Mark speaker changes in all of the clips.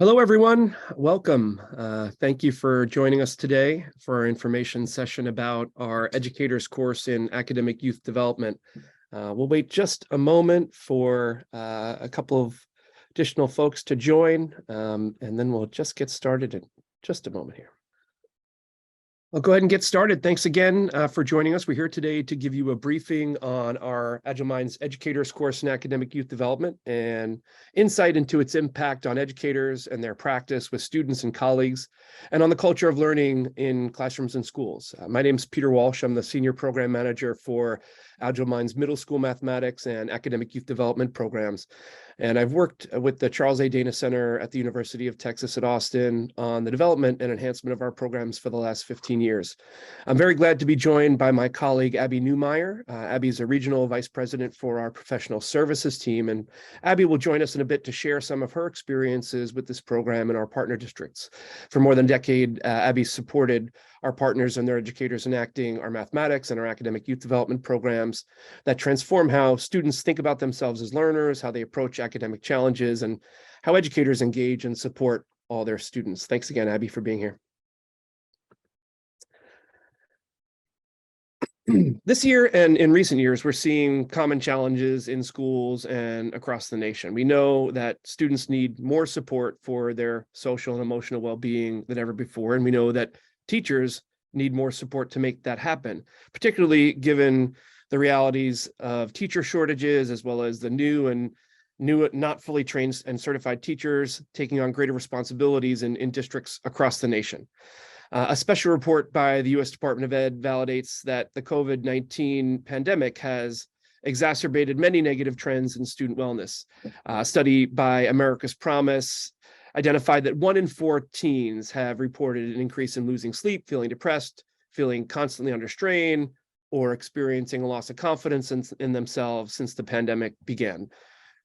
Speaker 1: Hello, everyone. Welcome. Thank you for joining us today for our information session about our educators course in academic youth development. We'll wait just a moment for a couple of additional folks to join, and then we'll just get started in just a moment here. I'll go ahead and get started. Thanks again for joining us. We're here today to give you a briefing on our Agile Minds Educators course in academic youth development and insight into its impact on educators and their practice with students and colleagues, and on the culture of learning in classrooms and schools. My name is Peter Walsh. I'm the Senior Program Manager for Agile Minds Middle School Mathematics and Academic Youth Development programs. And I've worked with the Charles A. Dana Center at the University of Texas at Austin on the development and enhancement of our programs for the last 15 years. I'm very glad to be joined by my colleague, Abby Newmeyer. Abby is a Regional Vice President for our Professional Services team, and Abby will join us in a bit to share some of her experiences with this program in our partner districts. For more than a decade, Abby supported our partners and their educators enacting our mathematics and our academic youth development programs that transform how students think about themselves as learners, how they approach academic challenges, and how educators engage and support all their students. Thanks again, Abby, for being here. This year and in recent years, we're seeing common challenges in schools and across the nation. We know that students need more support for their social and emotional well-being than ever before, and we know that teachers need more support to make that happen, particularly given the realities of teacher shortages, as well as the new not fully trained and certified teachers taking on greater responsibilities in districts across the nation. A special report by the U.S. Department of Ed validates that the COVID-19 pandemic has exacerbated many negative trends in student wellness. A study by America's Promise identified that 1 in 4 teens have reported an increase in losing sleep, feeling depressed, feeling constantly under strain, or experiencing a loss of confidence in themselves since the pandemic began.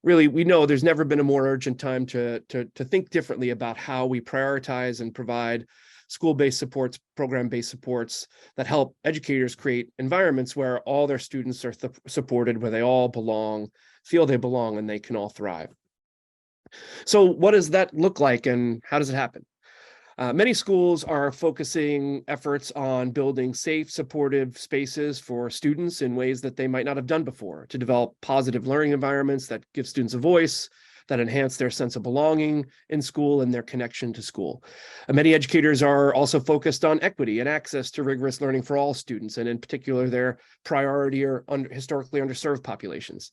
Speaker 1: Really, we know there's never been a more urgent time to think differently about how we prioritize and provide school-based supports, program-based supports that help educators create environments where all their students are supported, where they all belong, feel they belong, and they can all thrive. So what does that look like, and how does it happen? Many schools are focusing efforts on building safe, supportive spaces for students in ways that they might not have done before, to develop positive learning environments that give students a voice, that enhance their sense of belonging in school and their connection to school. Many educators are also focused on equity and access to rigorous learning for all students, and in particular, their priority or historically underserved populations.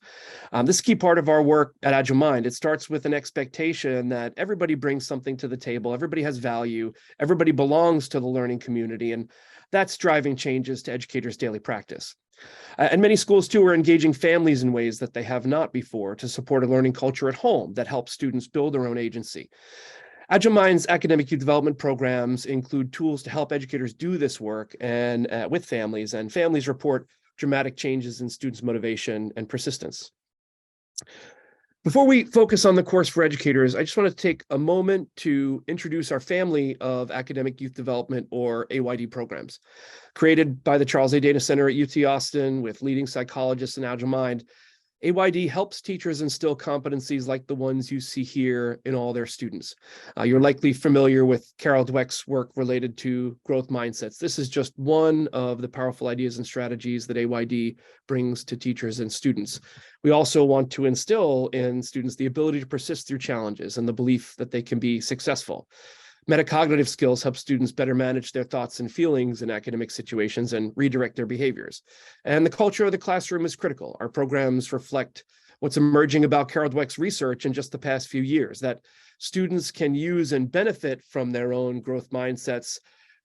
Speaker 1: This is a key part of our work at Agile Mind. It starts with an expectation that everybody brings something to the table, everybody has value, everybody belongs to the learning community, and that's driving changes to educators' daily practice. And many schools, too, are engaging families in ways that they have not before to support a learning culture at home that helps students build their own agency. Agile Minds academic youth development programs include tools to help educators do this work and with families, and families report dramatic changes in students' motivation and persistence. Before we focus on the course for educators, I just want to take a moment to introduce our family of academic youth development, or AYD, programs. Created by the Charles A. Dana Center at UT Austin with leading psychologists in Agile Mind, AYD helps teachers instill competencies like the ones you see here in all their students. You're likely familiar with Carol Dweck's work related to growth mindsets. This is just one of the powerful ideas and strategies that AYD brings to teachers and students. We also want to instill in students the ability to persist through challenges and the belief that they can be successful. Metacognitive skills help students better manage their thoughts and feelings in academic situations and redirect their behaviors. And the culture of the classroom is critical. Our programs reflect what's emerging about Carol Dweck's research in just the past few years, that students can use and benefit from their own growth mindsets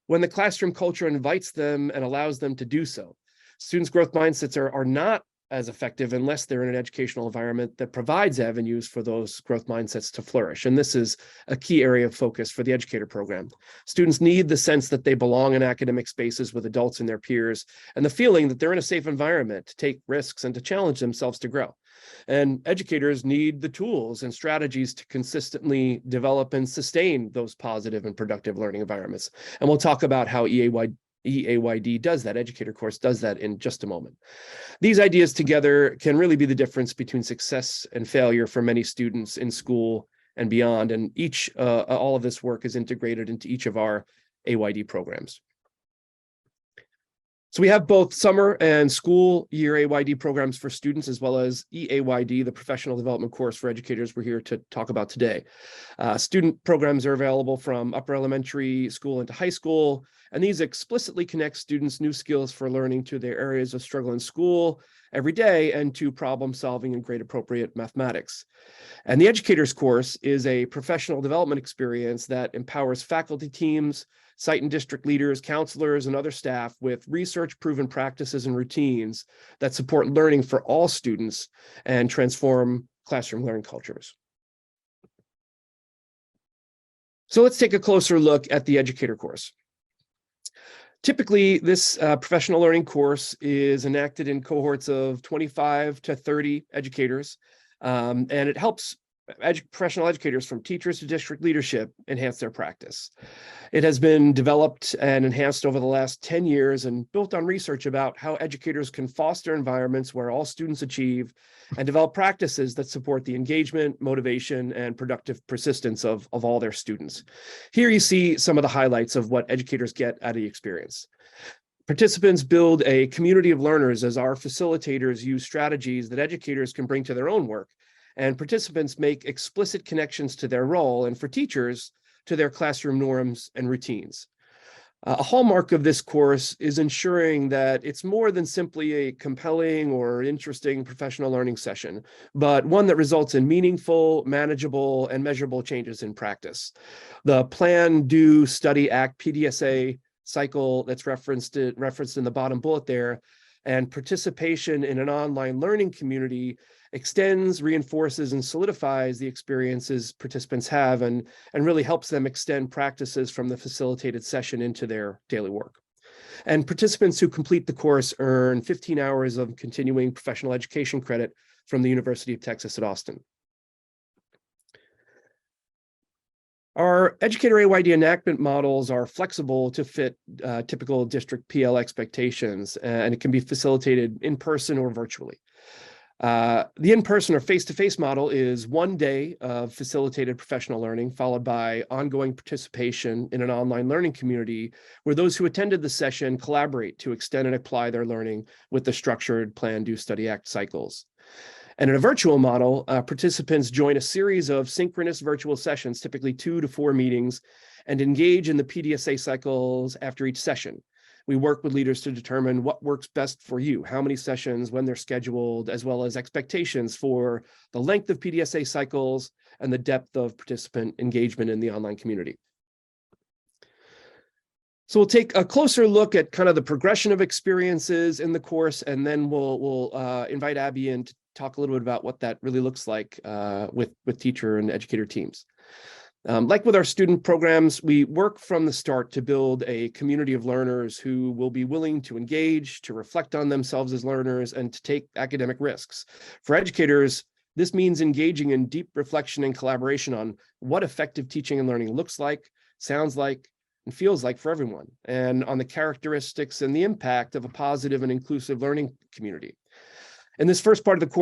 Speaker 1: when the classroom culture invites them and allows them to do so. Students' growth mindsets are not as effective unless they're in an educational environment that provides avenues for those growth mindsets to flourish. And this is a key area of focus for the educator program. Students need the sense that they belong in academic spaces with adults and their peers, and the feeling that they're in a safe environment to take risks and to challenge themselves to grow. And educators need the tools and strategies to consistently develop and sustain those positive and productive learning environments. And we'll talk about how E-AYD does that, educator course does that, in just a moment. These ideas together can really be the difference between success and failure for many students in school and beyond. And all of this work is integrated into each of our AYD programs. So we have both summer and school year AYD programs for students, as well as E-AYD, the professional development course for educators we're here to talk about today. Student programs are available from upper elementary school into high school, and these explicitly connect students' new skills for learning to their areas of struggle in school every day and to problem solving and grade appropriate mathematics. And the educators course is a professional development experience that empowers faculty teams, site and district leaders, counselors, and other staff with research-proven practices and routines that support learning for all students and transform classroom learning cultures. So let's take a closer look at the educator course. Typically, this professional learning course is enacted in cohorts of 25 to 30 educators, and it helps professional educators from teachers to district leadership enhance their practice. It has been developed and enhanced over the last 10 years and built on research about how educators can foster environments where all students achieve and develop practices that support the engagement, motivation, and productive persistence of all their students. Here you see some of the highlights of what educators get out of the experience. Participants build a community of learners as our facilitators use strategies that educators can bring to their own work, and participants make explicit connections to their role, and for teachers, to their classroom norms and routines. A hallmark of this course is ensuring that it's more than simply a compelling or interesting professional learning session, but one that results in meaningful, manageable, and measurable changes in practice. The Plan, Do, Study, Act, PDSA cycle that's referenced in the bottom bullet there, and participation in an online learning community extends, reinforces, and solidifies the experiences participants have and really helps them extend practices from the facilitated session into their daily work. And participants who complete the course earn 15 hours of continuing professional education credit from the University of Texas at Austin. Our educator AYD enactment models are flexible to fit typical district PL expectations, and it can be facilitated in person or virtually. The in-person or face-to-face model is 1 day of facilitated professional learning, followed by ongoing participation in an online learning community where those who attended the session collaborate to extend and apply their learning with the structured Plan, Do, Study, Act cycles. And in a virtual model, participants join a series of synchronous virtual sessions, typically 2 to 4 meetings, and engage in the PDSA cycles after each session. We work with leaders to determine what works best for you, how many sessions, when they're scheduled, as well as expectations for the length of PDSA cycles and the depth of participant engagement in the online community. So we'll take a closer look at kind of the progression of experiences in the course, and then we'll invite Abby in to talk a little bit about what that really looks like with teacher and educator teams. Like with our student programs, we work from the start to build a community of learners who will be willing to engage, to reflect on themselves as learners, and to take academic risks. For educators, this means engaging in deep reflection and collaboration on what effective teaching and learning looks like, sounds like, and feels like for everyone, and on the characteristics and the impact of a positive and inclusive learning community. In this first part of the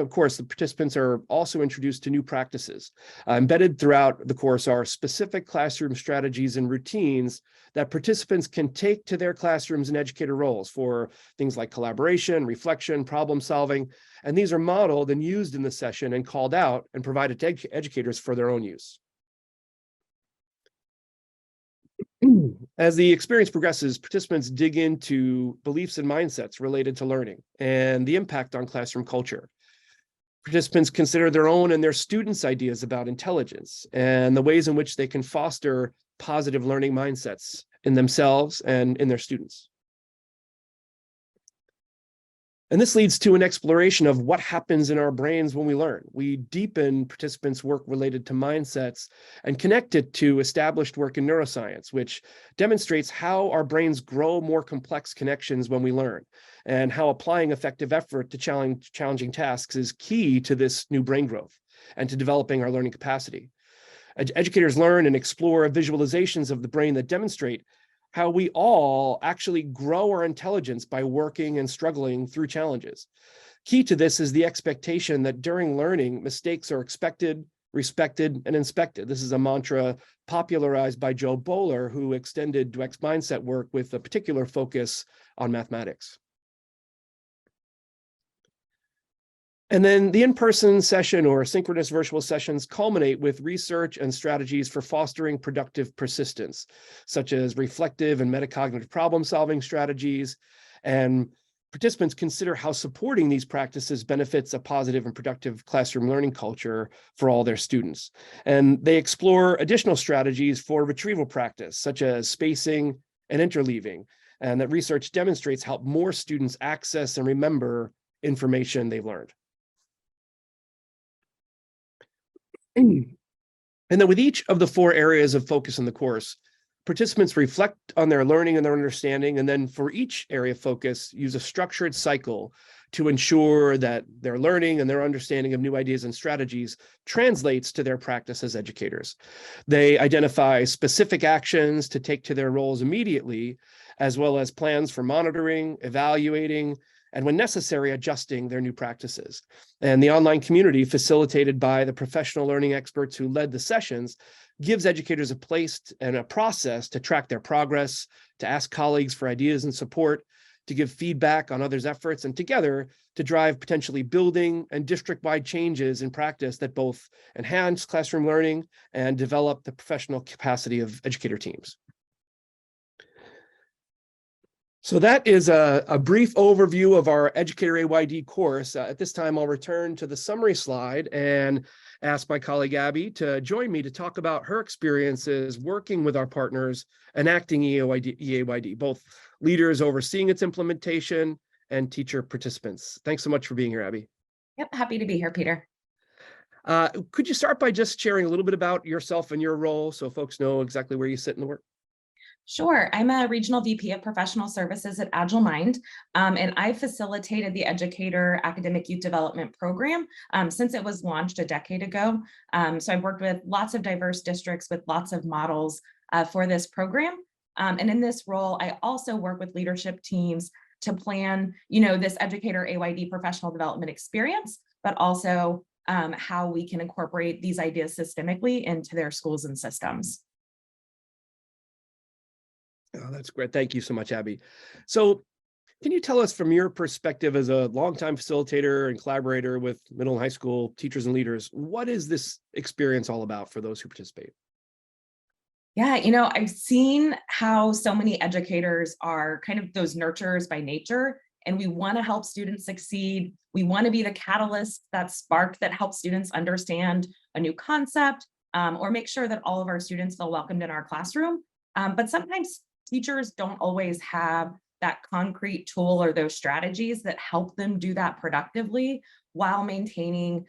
Speaker 1: course, the participants are also introduced to new practices. Embedded throughout the course are specific classroom strategies and routines that participants can take to their classrooms and educator roles for things like collaboration, reflection, problem solving, and these are modeled and used in the session and called out and provided to educators for their own use. As the experience progresses, participants dig into beliefs and mindsets related to learning and the impact on classroom culture. Participants consider their own and their students' ideas about intelligence and the ways in which they can foster positive learning mindsets in themselves and in their students. And this leads to an exploration of what happens in our brains when we learn. We deepen participants' work related to mindsets and connect it to established work in neuroscience, which demonstrates how our brains grow more complex connections when we learn, and how applying effective effort to challenging tasks is key to this new brain growth and to developing our learning capacity. Educators learn and explore visualizations of the brain that demonstrate how we all actually grow our intelligence by working and struggling through challenges. Key to this is the expectation that during learning, mistakes are expected, respected, and inspected. This is a mantra popularized by Joe Bowler, who extended Dweck's mindset work with a particular focus on mathematics. And then the in-person session or synchronous virtual sessions culminate with research and strategies for fostering productive persistence, such as reflective and metacognitive problem-solving strategies. And participants consider how supporting these practices benefits a positive and productive classroom learning culture for all their students. And they explore additional strategies for retrieval practice, such as spacing and interleaving, and that research demonstrates help more students access and remember information they've learned. And then with each of the 4 areas of focus in the course, participants reflect on their learning and their understanding, and then for each area of focus, use a structured cycle to ensure that their learning and their understanding of new ideas and strategies translates to their practice as educators. They identify specific actions to take to their roles immediately, as well as plans for monitoring, evaluating, and when necessary, adjusting their new practices. And the online community, facilitated by the professional learning experts who led the sessions, gives educators a place and a process to track their progress, to ask colleagues for ideas and support, to give feedback on others' efforts, and together to drive potentially building and district-wide changes in practice that both enhance classroom learning and develop the professional capacity of educator teams. So that is a brief overview of our Educator AYD course. At this time, I'll return to the summary slide and ask my colleague Abby to join me to talk about her experiences working with our partners enacting E-AYD, both leaders overseeing its implementation and teacher participants. Thanks so much for being here, Abby.
Speaker 2: Yep, happy to be here, Peter.
Speaker 1: Could you start by just sharing a little bit about yourself and your role so folks know exactly where you sit in the work?
Speaker 2: Sure. I'm a regional VP of professional services at Agile Mind, and I facilitated the Educator Academic Youth Development Program since it was launched a decade ago. So I've worked with lots of diverse districts with lots of models for this program. And in this role, I also work with leadership teams to plan, this Educator AYD professional development experience, but also how we can incorporate these ideas systemically into their schools and systems.
Speaker 1: Oh, that's great. Thank you so much, Abby. So can you tell us from your perspective as a longtime facilitator and collaborator with middle and high school teachers and leaders, what is this experience all about for those who participate?
Speaker 2: Yeah, I've seen how so many educators are kind of those nurturers by nature, and we want to help students succeed. We want to be the catalyst, that spark that helps students understand a new concept, or make sure that all of our students feel welcomed in our classroom. But sometimes teachers don't always have that concrete tool or those strategies that help them do that productively while maintaining,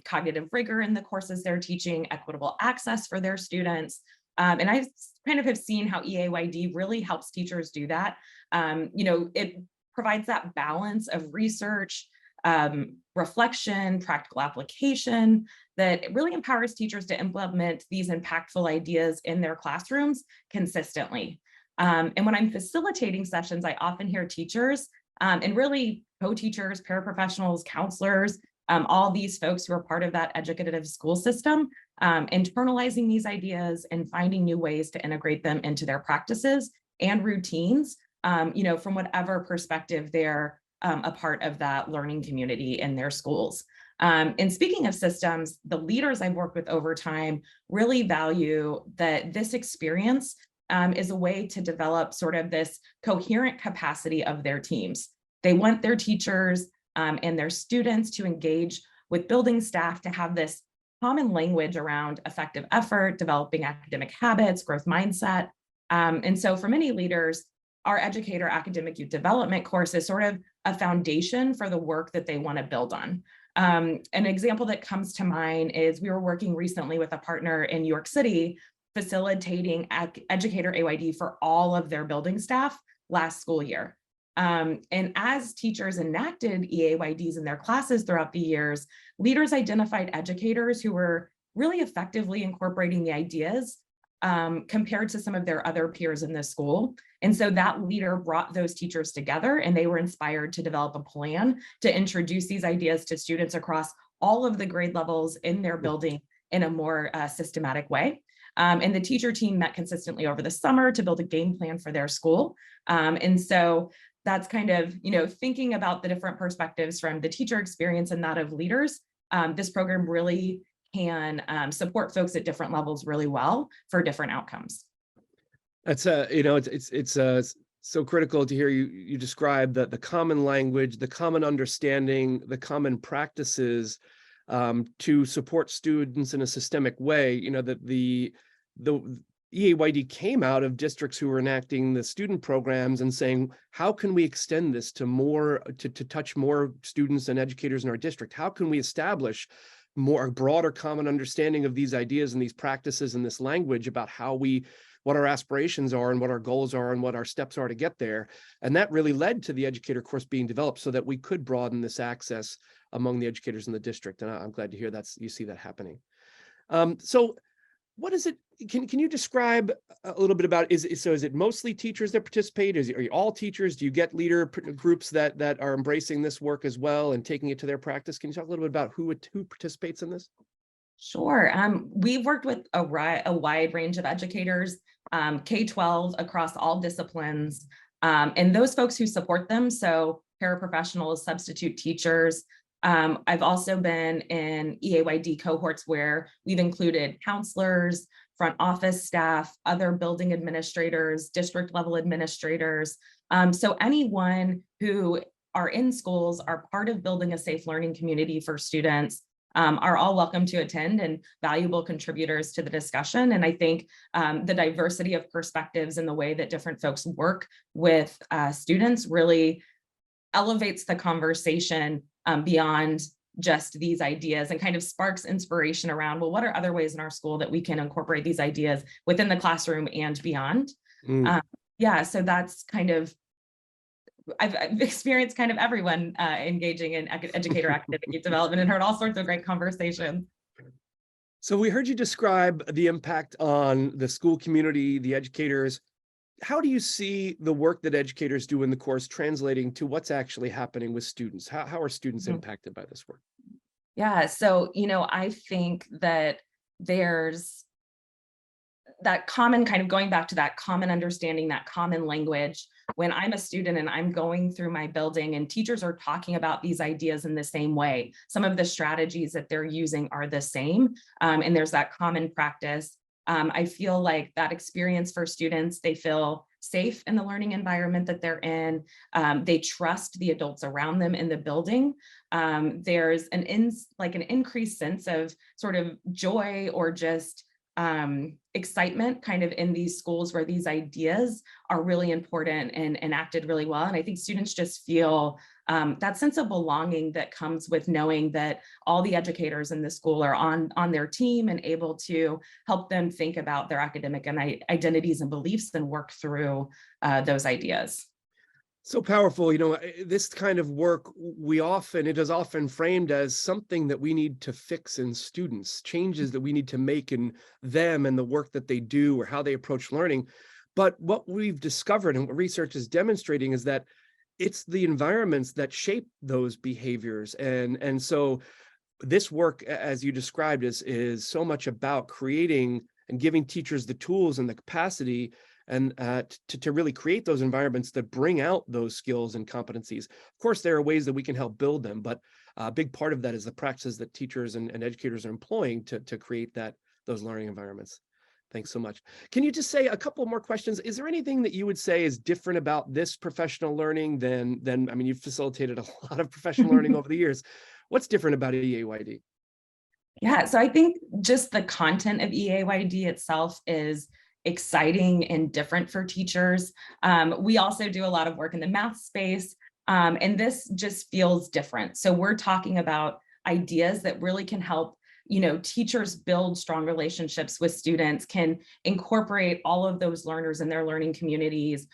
Speaker 2: cognitive rigor in the courses they're teaching, equitable access for their students. And I kind of have seen how E-AYD really helps teachers do that. It provides that balance of research, reflection, practical application that really empowers teachers to implement these impactful ideas in their classrooms consistently. And when I'm facilitating sessions, I often hear teachers and really co-teachers, paraprofessionals, counselors, all these folks who are part of that educative school system, internalizing these ideas and finding new ways to integrate them into their practices and routines, from whatever perspective they're a part of that learning community in their schools. And speaking of systems, the leaders I've worked with over time really value that this experience is a way to develop sort of this coherent capacity of their teams. They want their teachers and their students to engage with building staff to have this common language around effective effort, developing academic habits, growth mindset. And so for many leaders, our Educator Academic Youth Development course is sort of a foundation for the work that they want to build on. An example that comes to mind is we were working recently with a partner in New York City, facilitating Educator AYD for all of their building staff last school year. And as teachers enacted E-AYDs in their classes throughout the years, leaders identified educators who were really effectively incorporating the ideas compared to some of their other peers in the school. And so that leader brought those teachers together, and they were inspired to develop a plan to introduce these ideas to students across all of the grade levels in their building in a more systematic way. And the teacher team met consistently over the summer to build a game plan for their school. And so that's kind of, thinking about the different perspectives from the teacher experience and that of leaders. This program really can support folks at different levels really well for different outcomes.
Speaker 1: That's it's so critical to hear you describe the common language, the common understanding, the common practices to support students in a systemic way. That the E-AYD came out of districts who were enacting the student programs and saying, how can we extend this to touch more students and educators in our district? How can we establish a broader common understanding of these ideas and these practices and this language about what our aspirations are and what our goals are and what our steps are to get there. And that really led to the educator course being developed so that we could broaden this access among the educators in the district. And I'm glad to hear you see that happening. So what is it? Can you describe a little bit about, is it mostly teachers that participate? Are you all teachers? Do you get leader groups that are embracing this work as well and taking it to their practice? Can you talk a little bit about who participates in this?
Speaker 2: Sure. We've worked with a wide range of educators, K-12 across all disciplines, and those folks who support them. So paraprofessionals, substitute teachers. I've also been in E-AYD cohorts where we've included counselors, front office staff, other building administrators, district level administrators. So anyone who are in schools, are part of building a safe learning community for students, are all welcome to attend and valuable contributors to the discussion. And I think the diversity of perspectives and the way that different folks work with students really elevates the conversation beyond just these ideas and kind of sparks inspiration around, well, what are other ways in our school that we can incorporate these ideas within the classroom and beyond? Yeah, so that's kind of, I've experienced kind of everyone engaging in educator academic development and heard all sorts of great conversations.
Speaker 1: So we heard you describe the impact on the school community, the educators. How do you see the work that educators do in the course translating to what's actually happening with students? How are students impacted by this work?
Speaker 2: Yeah, so, I think that there's that common kind of going back to that common understanding, that common language. When I'm a student and I'm going through my building and teachers are talking about these ideas in the same way, some of the strategies that they're using are the same, and there's that common practice. I feel like that experience for students, they feel safe in the learning environment that they're in. They trust the adults around them in the building. There's an increased sense of sort of joy or just excitement kind of in these schools where these ideas are really important and enacted really well. And I think students just feel that sense of belonging that comes with knowing that all the educators in the school are on their team and able to help them think about their academic and identities and beliefs and work through those ideas.
Speaker 1: So powerful. This kind of work, it is often framed as something that we need to fix in students, changes that we need to make in them and the work that they do or how they approach learning. But what we've discovered and what research is demonstrating is that it's the environments that shape those behaviors. And so this work, as you described, is so much about creating and giving teachers the tools and the capacity and to really create those environments that bring out those skills and competencies. Of course, there are ways that we can help build them, but a big part of that is the practices that teachers and educators are employing to create those learning environments. Thanks so much. Can you just say a couple more questions? Is there anything that you would say is different about this professional learning than I mean, you've facilitated a lot of professional learning over the years. What's different about E-AYD?
Speaker 2: Yeah, so I think just the content of E-AYD itself is exciting and different for teachers. We also do a lot of work in the math space, and this just feels different. So we're talking about ideas that really can help teachers build strong relationships with students, can incorporate all of those learners in their learning communities,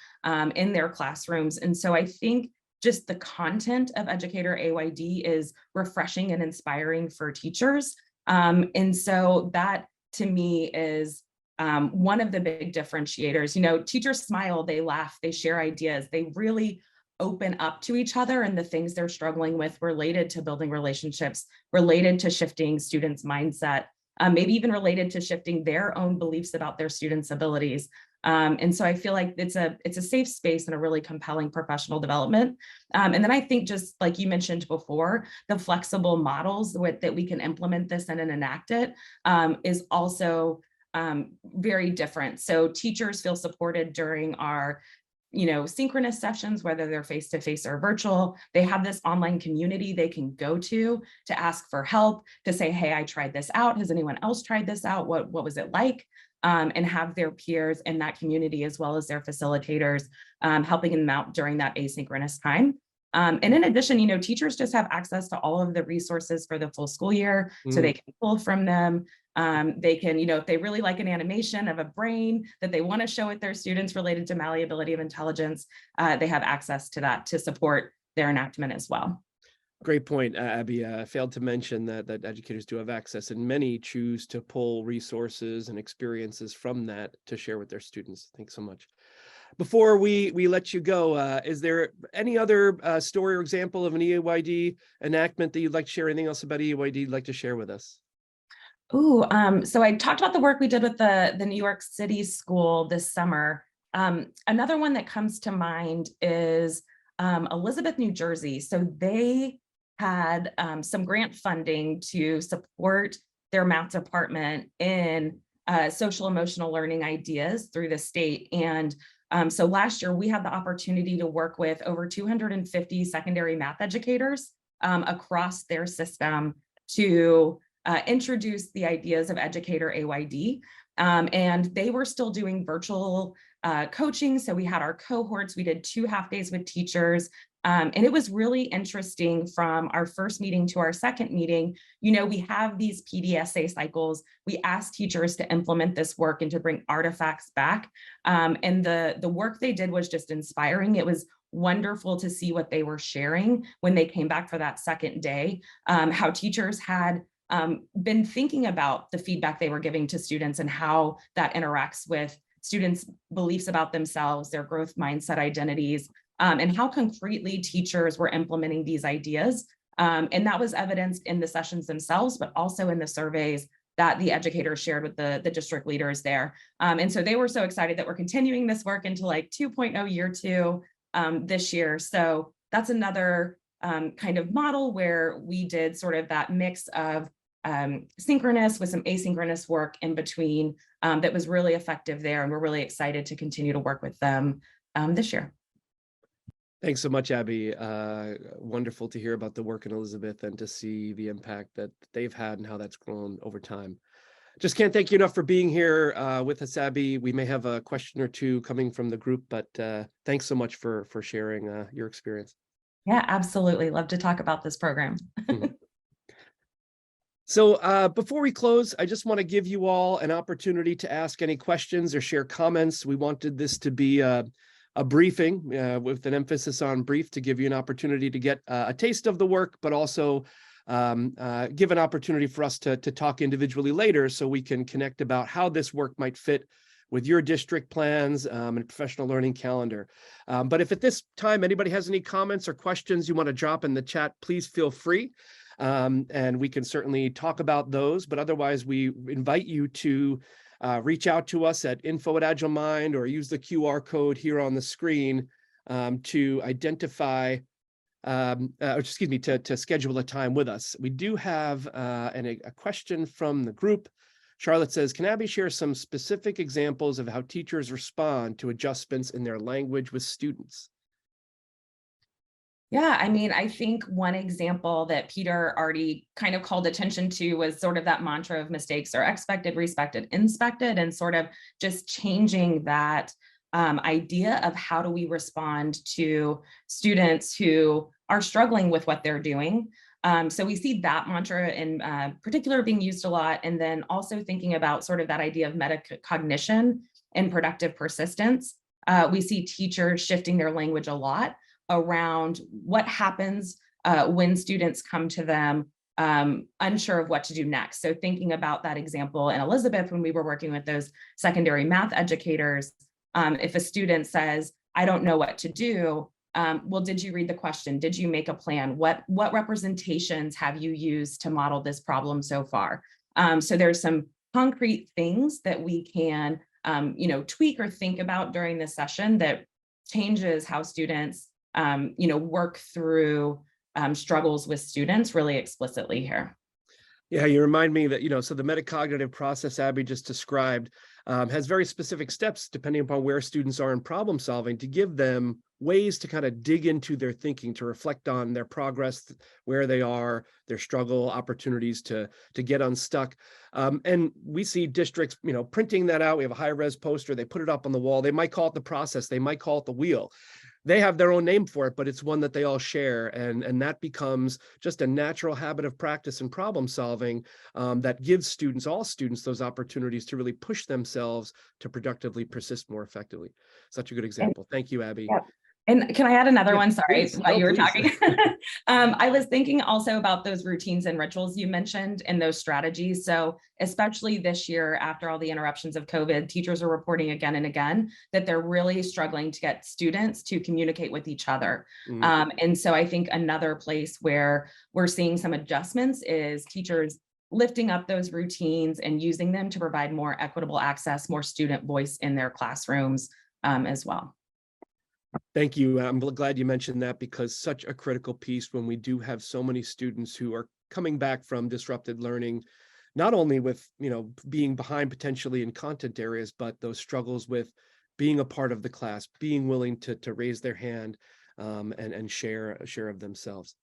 Speaker 2: in their classrooms. And so I think just the content of Educator AYD is refreshing and inspiring for teachers. And so that to me is one of the big differentiators. Teachers smile, they laugh, they share ideas. They really open up to each other and the things they're struggling with related to building relationships, related to shifting students' mindset, maybe even related to shifting their own beliefs about their students' abilities. And so I feel like it's a safe space and a really compelling professional development. And then I think, just like you mentioned before, the flexible models that we can implement this in and enact it is also very different. So teachers feel supported during our synchronous sessions, whether they're face-to-face or virtual. They have this online community they can go to ask for help, to say, hey, I tried this out. Has anyone else tried this out? What was it like? And have their peers in that community, as well as their facilitators, helping them out during that asynchronous time. And in addition, teachers just have access to all of the resources for the full school year, so they can pull from them. They can, if they really like an animation of a brain that they want to show with their students related to malleability of intelligence, they have access to that to support their enactment as well.
Speaker 1: Great point, Abby. I failed to mention that educators do have access, and many choose to pull resources and experiences from that to share with their students. Thanks so much. Before we let you go, is there any other story or example of an E-AYD enactment that you'd like to share? Anything else about E-AYD you'd like to share with us?
Speaker 2: So I talked about the work we did with the New York City school this summer. Another one that comes to mind is Elizabeth, New Jersey. So they had some grant funding to support their math department in social emotional learning ideas through the state. And so last year we had the opportunity to work with over 250 secondary math educators across their system to introduce the ideas of Educator AYD. And they were still doing virtual coaching. So we had our cohorts, we did 2 half days with teachers. And it was really interesting from our first meeting to our second meeting. We have these PDSA cycles. We asked teachers to implement this work and to bring artifacts back. And the work they did was just inspiring. It was wonderful to see what they were sharing when they came back for that second day, how teachers had been thinking about the feedback they were giving to students and how that interacts with students' beliefs about themselves, their growth mindset identities, and how concretely teachers were implementing these ideas. And that was evidenced in the sessions themselves, but also in the surveys that the educators shared with the district leaders there. And so they were so excited that we're continuing this work into like 2.0 year 2 this year. So that's another kind of model where we did sort of that mix of synchronous with some asynchronous work in between that was really effective there. And we're really excited to continue to work with them this year.
Speaker 1: Thanks so much, Abby. Wonderful to hear about the work in Elizabeth and to see the impact that they've had and how that's grown over time. Just can't thank you enough for being here with us, Abby. We may have a question or two coming from the group, but thanks so much for sharing your experience.
Speaker 2: Yeah, absolutely. Love to talk about this program.
Speaker 1: So before we close, I just want to give you all an opportunity to ask any questions or share comments. We wanted this to be a briefing with an emphasis on brief, to give you an opportunity to get a taste of the work, but also give an opportunity for us to talk individually later, so we can connect about how this work might fit with your district plans and professional learning calendar. But if at this time anybody has any comments or questions you want to drop in the chat, please feel free. And we can certainly talk about those, but otherwise we invite you to reach out to us at info@AgileMind, or use the QR code here on the screen to identify, to schedule a time with us. We do have a question from the group. Charlotte says, can Abby share some specific examples of how teachers respond to adjustments in their language with students?
Speaker 2: Yeah, I mean, I think one example that Peter already kind of called attention to was sort of that mantra of mistakes are expected, respected, inspected, and sort of just changing that idea of how do we respond to students who are struggling with what they're doing. So we see that mantra in particular being used a lot, and then also thinking about sort of that idea of metacognition and productive persistence. We see teachers shifting their language a lot around what happens when students come to them unsure of what to do next. So thinking about that example in Elizabeth, when we were working with those secondary math educators, if a student says, I don't know what to do, Well, did you read the question? Did you make a plan? What representations have you used to model this problem so far? So there's some concrete things that we can tweak or think about during this session that changes how students work through struggles with students really explicitly here.
Speaker 1: Yeah, you remind me that, so the metacognitive process Abby just described has very specific steps depending upon where students are in problem solving to give them ways to kind of dig into their thinking, to reflect on their progress, where they are, their struggle, opportunities to get unstuck. And we see districts, printing that out. We have a high-res poster. They put it up on the wall. They might call it the process. They might call it the wheel. They have their own name for it, but it's one that they all share. And that becomes just a natural habit of practice and problem solving that gives students, all students, those opportunities to really push themselves to productively persist more effectively. Such a good example. Thank you, Abby.
Speaker 2: Yep. And can I add another one? Sorry,
Speaker 1: please.
Speaker 2: while you were
Speaker 1: Please.
Speaker 2: talking. I was thinking also about those routines and rituals you mentioned and those strategies. So especially this year, after all the interruptions of COVID, teachers are reporting again and again that they're really struggling to get students to communicate with each other. And so I think another place where we're seeing some adjustments is teachers lifting up those routines and using them to provide more equitable access, more student voice in their classrooms as well.
Speaker 1: Thank you. I'm glad you mentioned that, because such a critical piece when we do have so many students who are coming back from disrupted learning, not only with, being behind potentially in content areas, but those struggles with being a part of the class, being willing to raise their hand and share of themselves.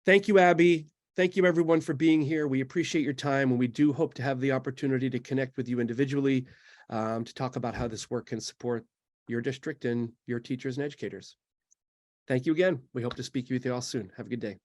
Speaker 1: Thank you, Abby. Thank you, everyone, for being here. We appreciate your time, and we do hope to have the opportunity to connect with you individually to talk about how this work can support your district and your teachers and educators. Thank you again. We hope to speak with you all soon. Have a good day.